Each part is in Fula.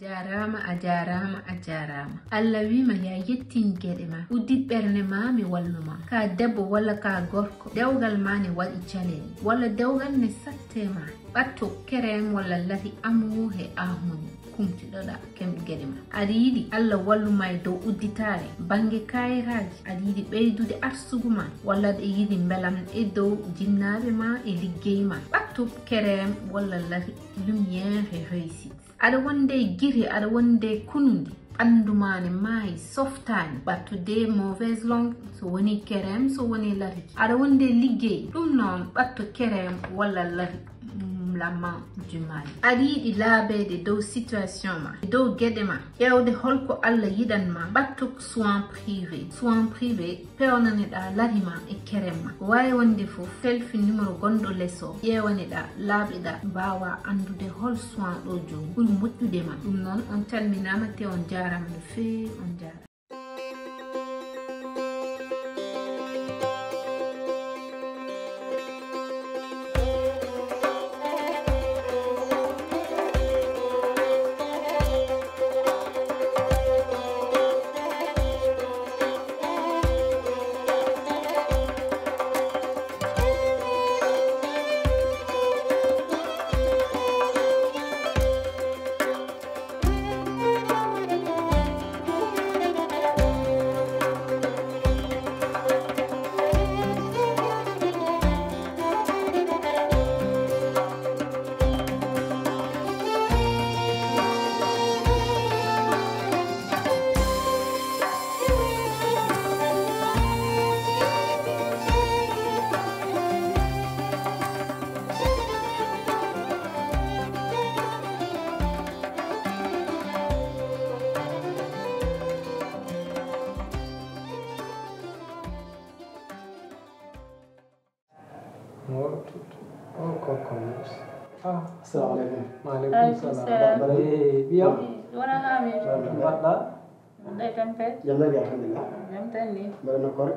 ajarama Allah wima ya yettin gede ma uddit berne ma mi walluma ka debbo walla ka gorko dewgal ma ne wadi challenge walla dewgal ne sattema batto kerem walla lati amu he ahmuni kumtiɗoɗa kem gede ma aɗa yiɗi Allah walluma e dow udditare bange kayiraji aɗa yiɗi ɓeydude arsugu ma walla aɗa yiɗi belam e dow jinnaɓe ma e liggey ma ɓatto kerem walla lati lumiére réussite aɗa wonde giri aɗa wonde kunundi ɓandumane maayi softani ɓattude mauvaise langue so woni kerem so woni lati aɗa wonde liggey ɗum noon ɓatto kerem walla lati lamma jumani aɗa yiɗi laabede dow situation ma dow gueɗe ma ƴewde holko Allah yiɗanma ɓatto soin privé pewnaneɗa larima e kerem ma wawi wonde foof selfi numéro gonɗo lesso ƴewaneɗa laaɓeɗa mbawa andude hol soin ɗo joni ɓuuri moƴƴude ma ɗum noon on calminama te on jarama no fewi on jarama. السلام عليكم. وعليكم السلام. بيوم. وانا هامي. بطلة. ده تنفذ. يلا يا الحمد لله. يوم تاني. بدنا كور.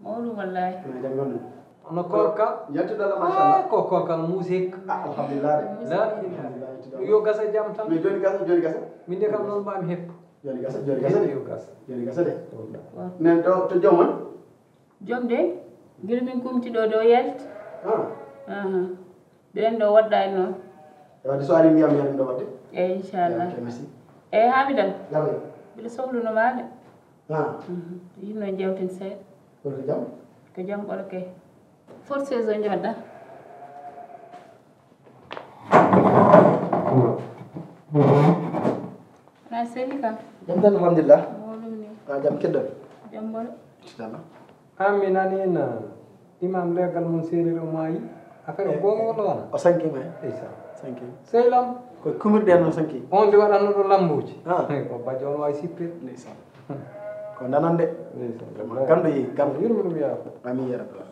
مولو والله. ما جنبنا. أنا كوركا. يتدل ما شاء الله. كوركا الموسيقى. الحمد لله. لا. يو غاسا جام تام. جوني غاسا. من ده كم نون بام هيب. جوني غاسا. يو غاسا. جوني غاسا ده. نن تو جومن. جوم ده. جل من كم تدو دو يلت. بين دو ودا إنه. di so ari miyam yalla ndo wadde inshallah merci hamidan lawe bila sohlu no maade yino jewten se ko jam bolo kay force saison jodda na selika jam tan alhamdulillah molumni jam keddo jam bolo inshallah amina nena imam legal mun seri o mayi affaire gonga wala wana o sanki ma isa sanki seylam ko kumirde no sanki on di wadanno do lambuji ko bajo on way sippe ndeysaan ko nanande ndeysaan gando yi gando yurmu ya amin ya rabbal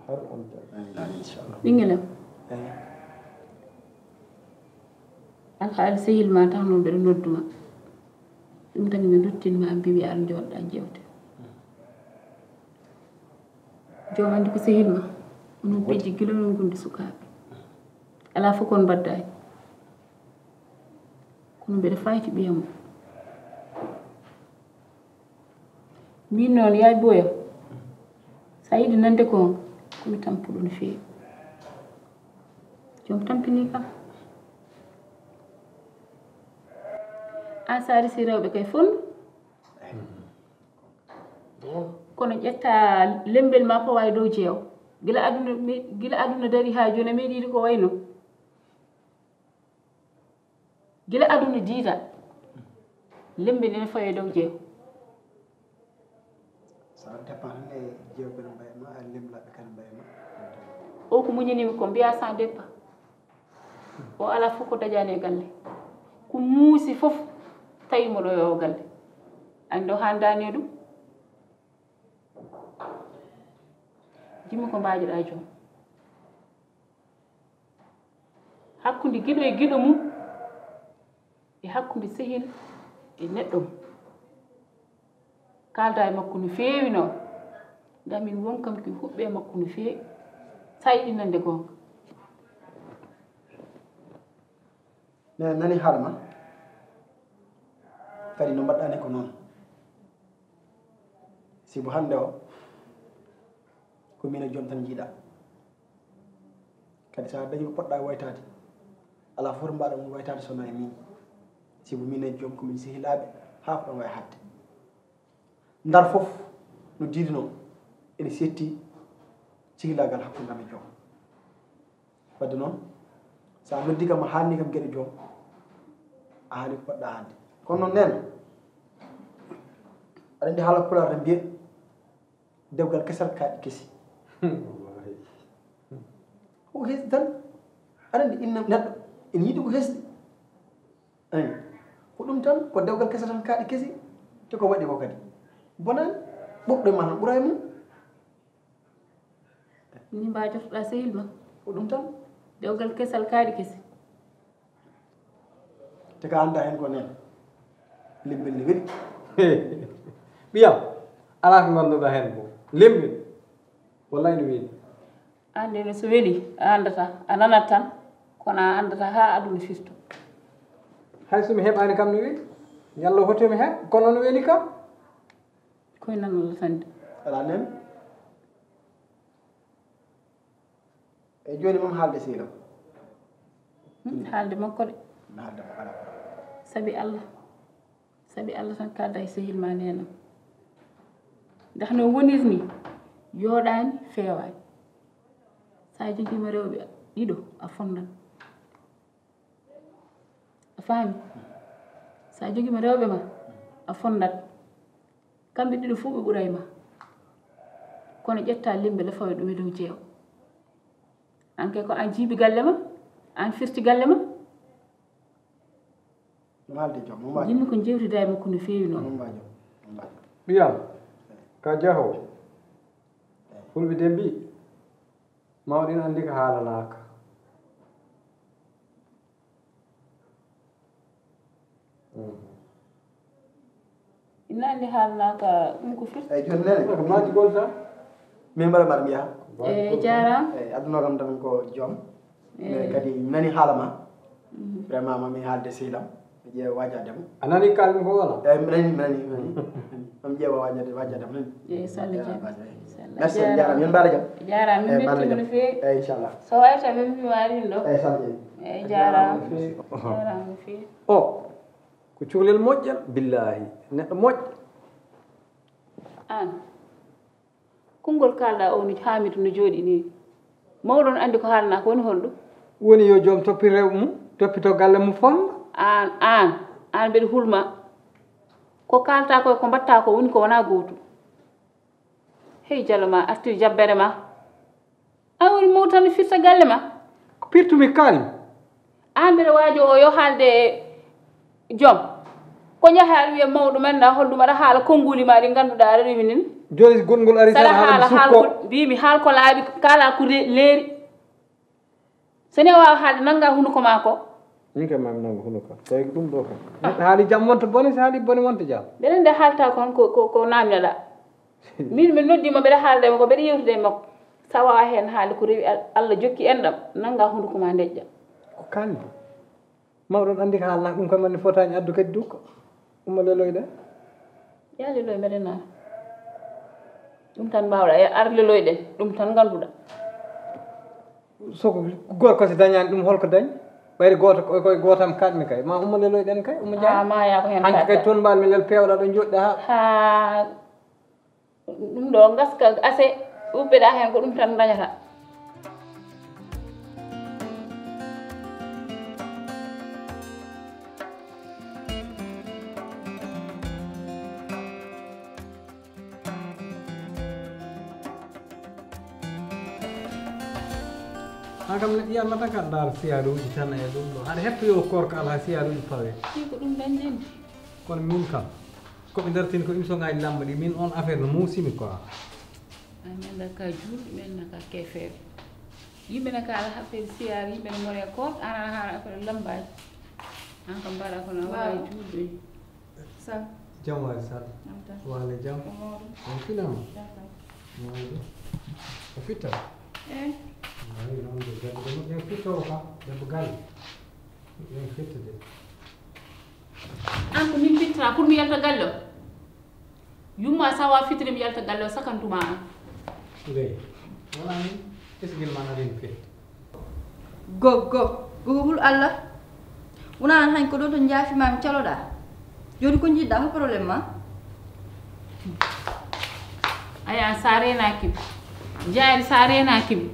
har on ta inshallah dingelam al hal sehil ma tan no be nodduma dum tan mi duttin ma bibi ar jodda jewte jomandi ko sehil ma no beji gilon gundi sukabe ala fokon badday kono be fayti biyam min non yaay boya sayidi nande ko mi tampudo no feewi jom tampini kam asari sirewbe kay fon kono ƴetta lembel ma ko way dow jeew gila aduna dari ha joni meedi ko wayno gila aduna diida lembe ne faye dow jeew sa dépend e jeew be bayma lemla be kan bayma o ko muñini ko biya sa deppa o ala fuko dajane galle ko muusi fof tay mo do yo galle ando handane dum jimi ko mbaajiɗa joom hakkunde giɗo e giɗo mum e hakkunde sehil e neɗɗo mum kalda e makko no feewi noon ngam min won kam ki huɓɓe e makko no feewi sayɗinande gonga nani haalma kadi no mbaɗɗani ko noon sibo hannde o ko min e joom tan jiiɗa kadi so a dañi ko poɗɗa waytade ala fof mbaɗa ɗum waytade sona e min sibo min e joom komin sehilaɓe ha ko ɗon way hadde ndar fof no diidino ene setti cihilagal hakkude am e joom wadde noon sa noddi kam a haalni kam gueɗe joom a haali ko poɗɗa haalde kono noon nen aɗa andi haala pulaar tan mbiye dewgal kesal kaaɗi kesi ko hesɗi tan aɗa andi inna neɗɗo ene yiɗi ko hesɗi ani ko ɗum tan ko dewgal kesal tan kaaɗi kesi te ko waɗi ko kadi bonani ɓoɓɗo ma tan ɓuura e mum ni mba jotoɗa sehil ma ko ɗum tan dewgal kesal kaaɗi kesi te ka anda hen ko nen lembel ne weɗi ɓiyam ala ko ganduɗa hen ko lembel wallay no weeli ande no so weeli a andata a nanat tan kono a andata ha aduna firto hay somi heɓani kam no weeli yallah hotimi hen kono no weeli kam koye nanala tan de ala nen e joni moom haalde sehlam haalde makko de haalde mo ala sabi allah tan kalda e sehil ma nenam ndax no wonirni yooɗani feewani sa joguima rewɓe ɗiɗo a fondan a faami sa joguima rewɓe ma a fondat kamɓe ɗiɗo fof ɓe ɓuuray ma kono ƴetta lembele fawe ɗum e dow jeew an kay ko an jiibi galle ma an firti galle ma malde joom mo yimmi ko jewtida e makko no feewi noon ɓiyam ka jahowo fulɓe de mbi mawɗin andi ko haalanaka ina andi haalanaka ɗum ko firti eyyi joni nene ko maji gol tan min mbaɗa mbaɗa mbiya e jaram eyyi aduna kam tan ko joom mais kadi mi nani haala ma vraiment mami haalde sehlam mi ƴeewa wajademo a nani kalmi ko wona eyyi mi nani mami ƴeewa wajademo nani e sallah jam merci jaram yon mbaɗa jaam jaram min mettimo no feewi eyyi inchallah so wayta min mi warin ɗo eyyi sallah eyyi jaram no feewi o ko cuhlel moƴƴal billahi neɗɗo moƴƴo an konngol kalɗa o no Hamidou no jooɗi ni mawɗo no andi ko haalana ko woni holɗum woni yo joom toppi rewɓe mum toppito galle mum fonda an mbeɗa hulma ko kalta ko ko mbatta ko woni ko wona gootum hey jalo ma artir jabbere ma an woni mawɗo tan no firta galle ma ko pirtumi kalmi an mbeɗa waajo o yo haalde joom ko jaha wiye mawɗo men ɗa holɗum aɗa haala konnguli ma ɗi ngannduɗa aɗa rewini ni joni gonngol ari tan haala haalko mbimi haal ko laaɓi kala ko leeri so ni a wawa haalde nannga hunuko ma ko min kam mami nanga hunuko tawi ko ɗum ɗo kam neɗɗo haali jam wonta bone so haali bone wonta jam mbeɗa nde haalta kon ko namneɗa min mi noddima mbeɗa haaldema ko mbeɗa yewtude e makko sa wawa hen haalde ko rewi Allah jokki enɗam nannga hunuko ma deƴƴa ko kalmi mawɗon andi ko haalna ɗum kam manni fotaani addu kadi dukko umma leloyɗe ya leloy mbeɗa nana ɗum tan mbawɗa ar leloyɗen ɗum tan ngannduɗa soko gorko so dañani ɗum holko dañi ɓayde goto koye gotam kaɗmi kay ma umma leloyɗen kay umma jaa ma ya ko hen hanki kay toon mbalmi lel pewɗa ɗo joɗɗa ha ɗum ɗo gaska ase ubbeɗa hen ko ɗum tan dañata ha kam neɗɗo yiyatma tan kaɗa daara siyaruji tan e ɗum ɗo haɗa hettoyo korko ala siyaruji pawe ko ɗum dañjini kono min kam koɓe dartini ko émission ngaji lamba ɗi min on affaire no muusimi quoi min naka juulɗi min naka kefeɓe yimɓe ne kaala affaire siyar yimɓe ne mone koot ana haala affaire lambaji an kam mbaɗa kono a wawi juulɗo sal jam waali sal waale jam on finama mawɗo o fitta ayi noon de debbo ƴen fittoo kam debbo galle ƴen fittade an ko min fitta fitra pour mi yalta gallo yumma sawa fitri mi yalta gallo sakantuma an ngay wala ni esgil mana len fe go hul Allah wona an han ko do to njaafi mam caloda joni ko jidda ko problème ma aya sare na kim jaari sare na kim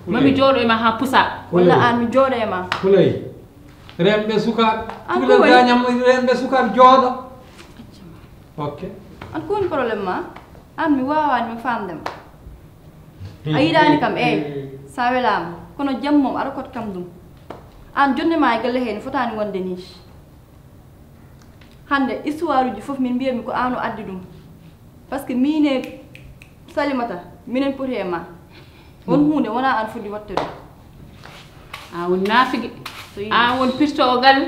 mami jodo e ma ha pusa wala an mi jodo e ma kulay rembe suka tula gañam rembe suka jodo ok an ko woni problème ma an mi wawani mi famdem ayidani kam sa welam kono jam mom ara kot kam dum an jonne ma galle hen fotani wonde ni hande histoire ji fof min biyami ko anu addi dum parce que mine salimata minen poti e ma won hunde wona an fuddi watte dum a won nafigi a won pirto o gal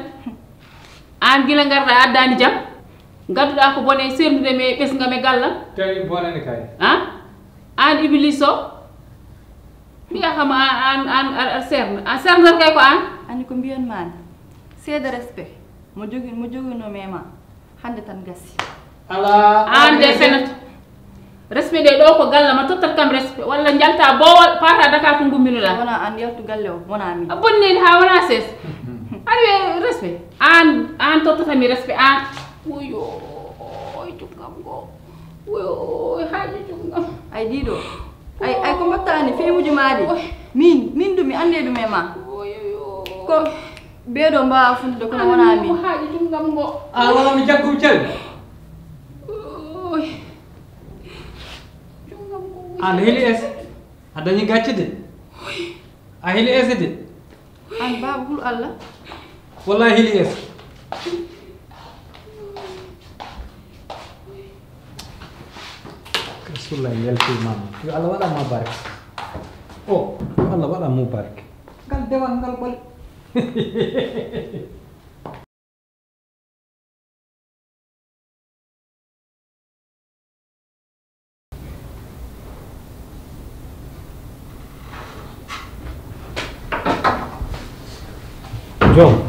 an gila garda addani jam gadduda ko bone sernude me besngam e gallam tay bonani kay an ibliso biya xam an serna kay ko an ani ko mbiyon man c'est de respect mo jogi no mema hande tan gassi ala an de fenat respect de do ko galla ma tottat kam respect walla jalta bowal pata daka ko ngumminola wona an yaltu galle o wona mi bonni ha wona ses ari respect an tottata mi respect an uyo oy jungam go uyo haaji jungam ay dido ay ko mbattani feemuji maadi min dumi ande dum e ma ko beedo mba funde ko wona mi haaji jungam go wala mi jakku cel an heli es adani gacce de a heli es de an baba hul Allah wallahi heli es Rasulullah yalti mama yo Allah wala ma barik oh yo Allah wala mu barik gal dewan gal bal Jom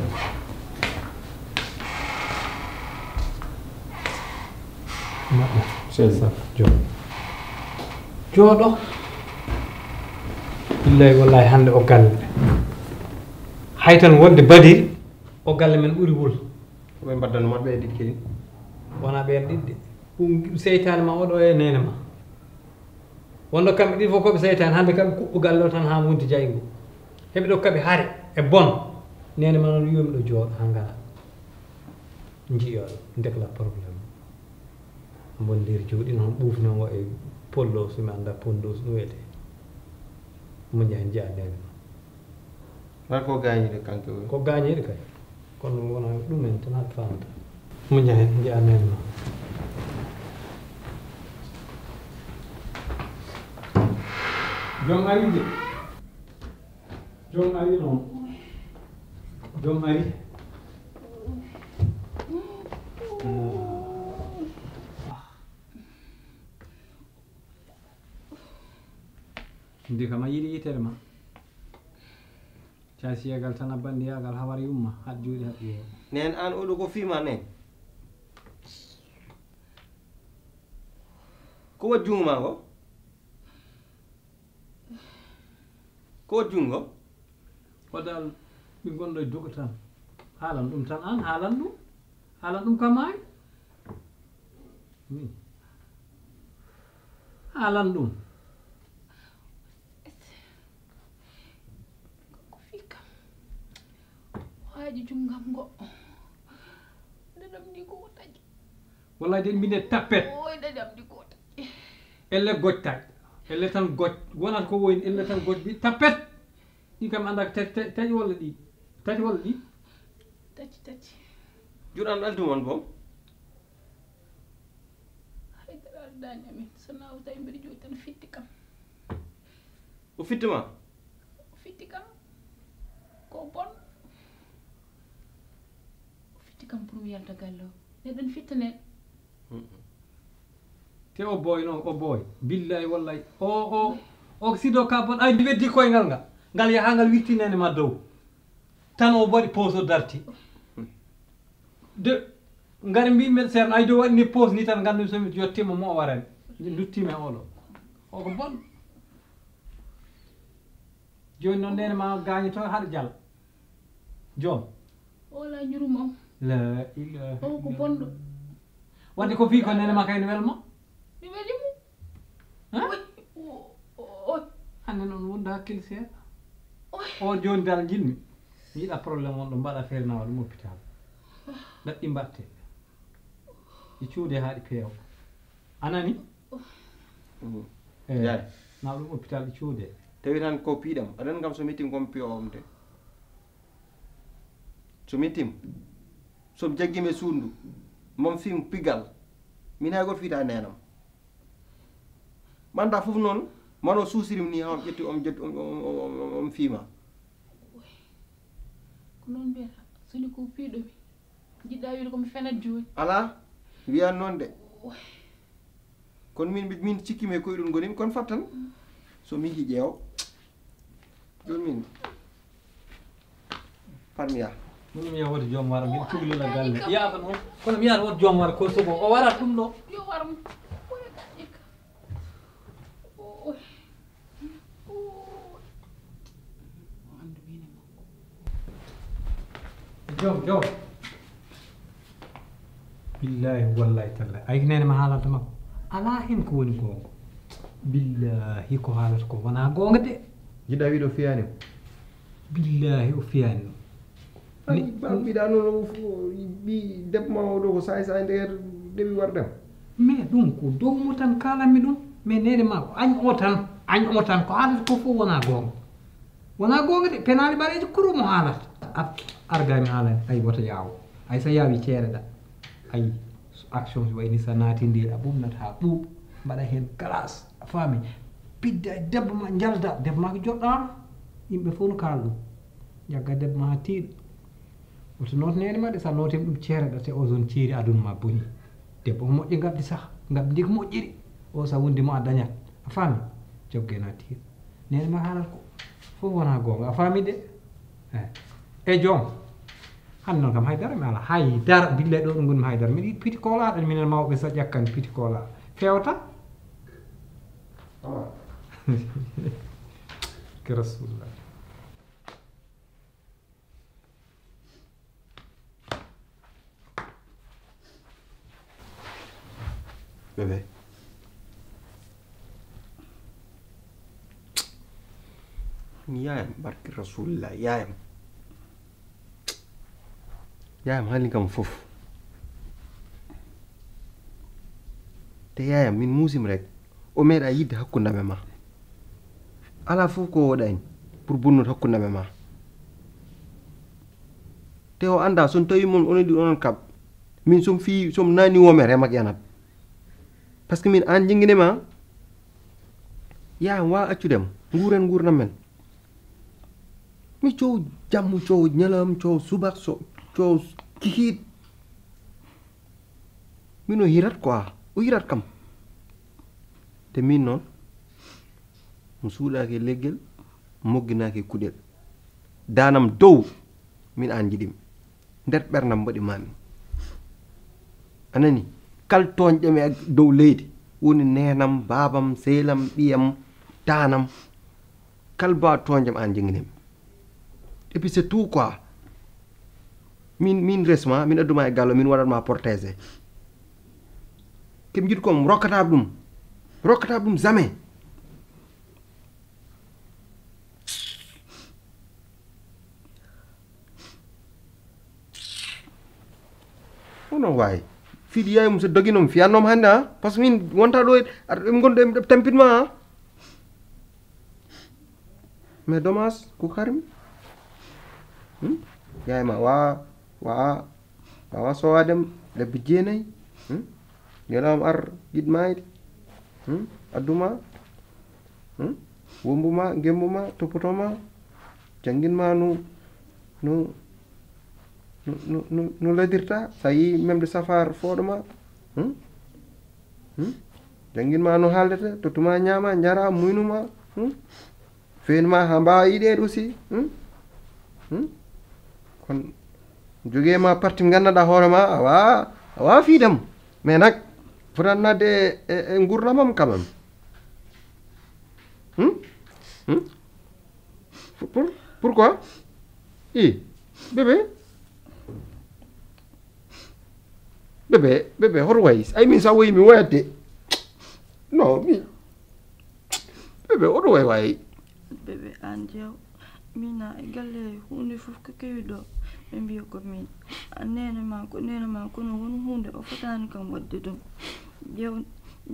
Selsa Jom Jodo billahi wallahi hande o galle haytan wonde badir o galle men ɓuri wul ɓe mbaddano maɓɓe e ɗiɗi wona ɓen ɗiɗɗe ɗum seytane ma oɗo e nene ma wonno kamɓe ɗiɗi fof koɓe seytane hande kamɓe kuɓɓo galle o tan ha wonti jaygo heɓe ɗo kaɓe haare e bon nene ma noon wiyomi ɗo jooɗo ha ngara jiiyoɗo ndekla probléme bon nder jooɗi noon ɓuufnomo e pollo somi anda pondos ɗum wiyete mo jahen jeeya nene ma ko gañide kanko ko gañiɗe kay kono wona ɗumen tan haɗa famata mo jahen jeeya nene ma jom ari de jom ari noon jom ari ndi kam a yiɗi yitere ma casiyagal tan a bandiyagal hawar yumma haɗ juuɗe haɗ ƴeewa nen an oɗo ko fima nen ko wat jungo ma ko wat jungo o dal ɓe gonɗo e dugo tan haalan ɗum tan an haalan ɗum kam ay haalan ɗum haaji jungam go dadam ni ko taji wallahi den minde tappet oy dadam di ko taji elle gojtay elle tan goj wonat ko woyni elle tan goj bi tappet ɗi kam anda taƴi walla ɗi tati walla ɗi tati juɗan aldumon bo haydara aldani amin so naw tawi mbiɗa jooɗi tan fitti kam o fittima fitti kam ko bon kam pour mi yalta galle o neɗɗon fittane te o boy noon o boy billahi wallahi o sido ka bon ay weddi koyngal ngal yaha ngal wirtinene ma dow tan o waɗi pose o darti ngari mbimɓe sen aydo waɗni pause ni tan gandu somi yettima mo warani duttimi oɗo oko bon joni noon nene ma gañi to haɗa jala joom wala ñuruma la ilaha o ko bonɗo wadde ko fi ko nene ma kayno welma mi welimo hande noon wonde hakkille seeɗa o joni dal jinmi mi yiiɗa probléme on ɗo mbaɗa feere nawa ɗum hôpital ɗaɗɗi mbatte ɗi cuude ha ɗi peewa anani yaay nawa ɗum hôpital ɗi cuude tawi tan ko piiɗam aɗan kam so mittim komi piyo om te so mittim somi jaggimi suundu mom fim pigal min hay goto fiita nenam manda fof noon mano suusirim ni ham ƴetti om jetti om fiima ko noon mbiyata soni ko piiɗomi jiɗɗa wiide komi fenat joni ala wiyan noon de kono min cikkimi e koyɗol gonimi kono fattan so mi yihi ƴeew joni min parmiya ɗum mi yaha woto joom wara mbiɗa cuhlila galle yaafan on kono mi yiyata woto joom wara ko sogo o warat ɗum ɗo yo waram ƴikka andu winemo joom billahi wallahi tallahi ay nene ma haalanta makko ala hen ko woni gonga billahi ko haalata ko wona gonga de jiɗɗa wiiɗo fiyani billahi o fiyani mbiɗa noon ɓi debbo ma oɗo ko sayi sayi nder ɗeɓi wardem mais ɗum ko dowmo tan kalanmi ɗum mais nene ma ko añ o tan ko haalata ko fof wona gonga de penali ɓareji kurumo haalata argami haalani ay woto yaawo ay sa yaawi ceereɗa ayi action so wayni sa naati ndi a ɓumnata ha ɓuuɓ mbaɗa hen glace a faami pidda e debbo ma jalda debbo ma ko joɗɗama yimɓe fof no kaala ɗum jagga debbo ma ha tiiɗo woto noot nene ma de sa nootimi ɗum ceereɗa te o zone ceeri aduna ma boni debbo ko moƴƴi gabɗi sah gabɗi ndi ko moƴƴiri o sa wondimo a dañat a faami joggena tiiɗo nene ma haalata ko fof wona gonga a faami de e joom hande noon kam haydara mi ala haydara billahi ɗo ɗo gonmi haydara miɗa yiɗi piti kolaɗo minen mawɓe sa ƴakkani piti kolaɗo fewta ke rasulullah bébé yaayam barki rasulullah yaayam haalni kam fof te yaayam min muusim rek o meeɗa yidde hakkundaɓe ma ala fof ko woɗani pour bonnude hakkundaɓe ma te o anda son tawi moom onon ɗi onon kam min som nani wome remak yanat par ce que min an jingguinema yaayam wawa accudem nguren gurdam men mi coow jammu coow ñalam coow subak coow kikiit min o hirat quoi o hirat kam te min noon mo suuɗaki leggel mogginaki kuɗel danam dow min an jiɗimi nder ɓernam mbaɗi mami anani kal toñƴeme e dow leydi woni nenam babam sehlam ɓiyam danam kal mbawa toñƴam an jingginimi et puis c'est tout quoi min resma min adduma e gallo min waɗatma protégé keɓe jiiɗi kom rokkataɓe ɗum jamais onon wawi fiiɗi yayi mum so doguinomi fiyannomi hannde ha par ce que min wonta ɗo eɓe gonɗo eɓe tampinma ha mais dommage ko karmi yaay ma wawa sowadem lebbi jeenayyi ñalawma ar yiɗ mayde adduma wombuma gembuma toppotoma jangguinma no ladirta sa yi memde safar fooɗoma jangguinma no haaldete tottuma ñaama jara muynuma feenuma ha mbawa yiɗede aussi kono joguema parti gandanɗa hoorema awa waa fii dem mais nag fotaan naa de ngurnamam quand même pourquoi bébé hoto wayi ay min sa woyi mi woyatde non bébé oɗo wayi bébé an jeew mina e galle hunde fof ko kewi ɗo ɓe mbiya ko min nene ma kono won hunde o fotani kam wadde ɗum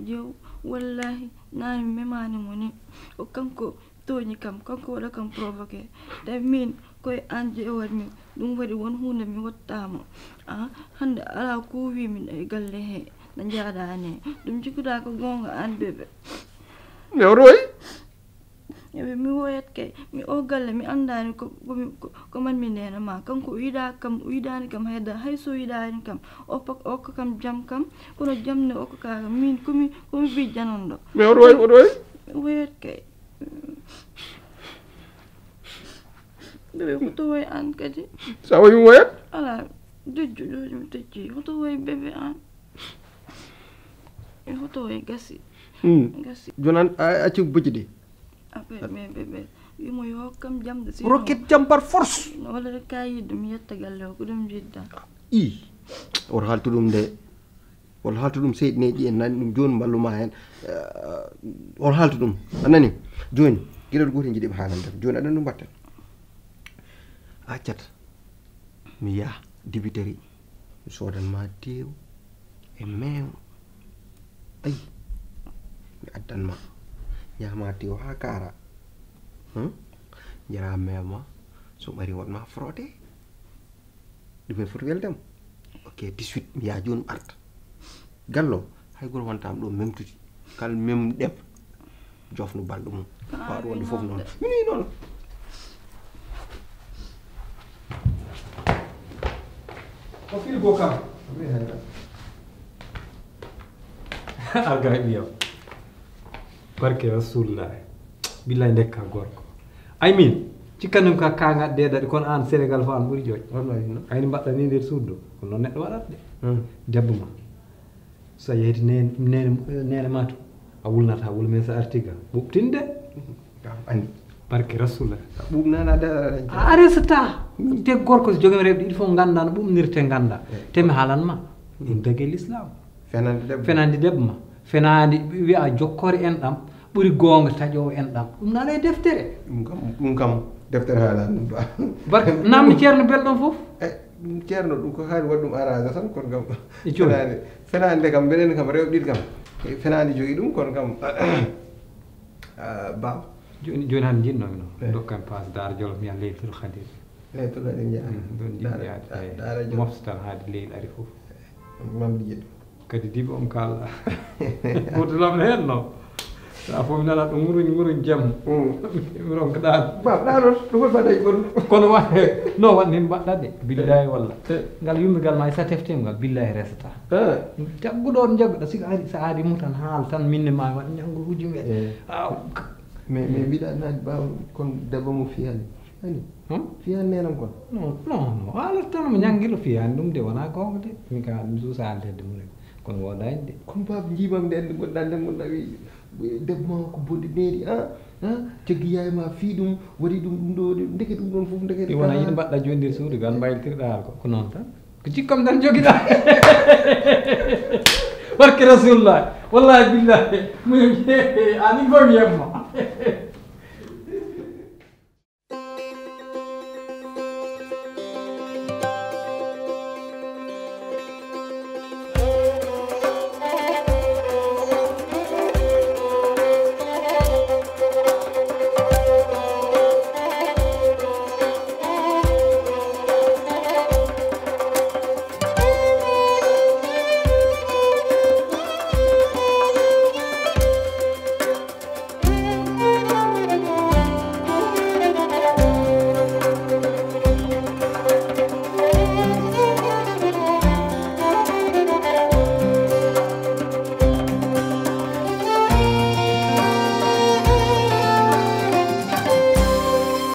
jeew wallahi nani memani mo ni o kanko toñi kam kanko waɗa kam provoqué tawi min koye an jeewatmi ɗum waɗi won hunde mi wattamo hande ala ko wimin e galle he no jaaɗani ɗum jiguɗa ko gonga an bébé mi oɗo wayi eɓe mi woyat kay mi o galle mi andani ko man mi nena ma kanko yiɗani kam hay so yiɗani kam okka kam jam kam kono jamne okka ka min komi bi janonɗo mi oɗo wayi mi woyat kay bébé hoto woy an kadi sa wayi mi woyat ala dejju ɗoji mi tejji hoto woy bébé an hoto woy gasi jonan acci bocci ɗi après mais bébé wimo yo hokkam jamde si rocket jam par force walla rek ka yidde mi yetta galle o ko ɗum jidda woto haltu ɗum de woto haltu ɗum seyɗineji en nani ɗum joni mballuma hen woto haltu ɗum anani joni gueɗel gotel jiiɗi ɓe haalande joni aɗa ɗum mbatten accata mi yaha dibiteri mi sodanma tew e mew ayi mi addanma ñama tew ha kara jara mewma so ɓari wonma frotté ɗumen foti weldema ok 18 mi yaha joni arta gallo hay goto wontama ɗo memtude kala memɗem jofno balɗo mum waɗo wonde foof noon mini noon ko fili go kam arga e ɓiyam barke rasulullah billahi ndekka gorko ay min cikkanum ka kaŋat dedaɗe kono an sénégal fo an ɓuuri jooj ayni mbaɗɗa ni nder suudu ko noon neɗɗo waɗat de debbo ma so yeeyde nene ma to a wulnata wuula men sa artiga ɓuɓtinde andi barke rasulullah ɓuɓnana a resata te gorko so jogimi rewɓe ɗiɗi fof ganda no ɓuɓnirte ganda te mi haalanma ɗum dague l'islam fenande debbo ma fenade wiya jokkore enɗam ɓuuri gonga taƴowo enɗam ɗum nana e deftere ɗum kam deftere haalani ɗum barke namdi ceerno belɗon foof ceerno ɗum ko haali waɗi ɗum arage tan kono kam fenade kam mbeɗen kam rewɓe ɗiɗi kam fenade jogui ɗum kono kam baba joni hande jinnomi noon dokkami passe dara jolof mi yan leylatul khadir leylatul khadir jaa ɗon jiɗmi yaade moftatal haade leydi ari foof mamdi jiɗɗo kadi diɓe om kalɗa ɓurtanam hen no sa fof mi nana ɗum nguruñ jaam mi ronka ɗan ɗaɗon ɗum fof mbaɗa gon kono wa non waɗni mbaɗɗa de billahi walla ngal yummigal ma sa teftemgal billahi resata jagguɗo on jagguɗa siko ari sa aadi mum tan haal tan minne ma waɗ ñangol hujumi mais mbiɗa nani ɓawa kono debbo mo fiyani fiyani nenam kon non haalata tan mo ñanguilo fiyani ɗum de wona gonga de min ka mi suusa haldede mumen kono wodani de kono baba jimam nde andi gonɗa nde gonɗa wi debbo ma ko bonɗi neeri jogui yaye ma fii ɗum waɗi ɗum ɗum ɗo ndeke ɗum ɗon foof ndeke wona yiɗi mbaɗɗa joni nder suudu gal mbaylitirɗa haal ko noon tan ko cikkam tan joguiɗa barke rasulullah wallahi billahi anin fof mi yemma